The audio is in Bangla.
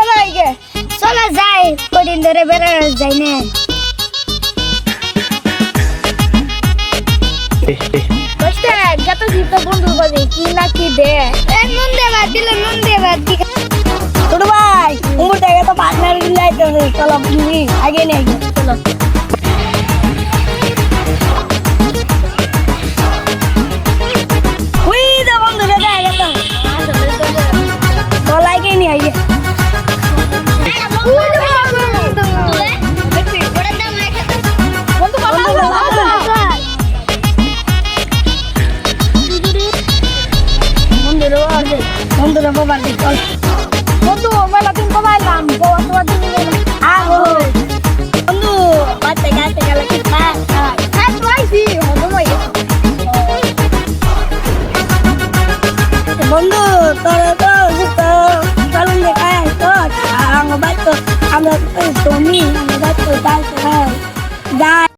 চলো আইগে চলো যাই কদিন ধরে বেড়াতে যাই না কষ্টে যত জীব বন্ধু বলে কি না কি দে নুন দেবা দিলে নুন দেবা ছোট ভাই উমর জায়গা তো পার্টনার লাইতে চলো আগে নিয়ে চলো বন্ধুরা বাবার চল বন্ধু মেলা দিন কমাইলাম তোমার দিন বন্ধু বাচ্চা গাছে গেলে কি বন্ধু তোর তো চলুন দেখায় তো আমার বাচ্চা আমরা তুমি আমার বাচ্চা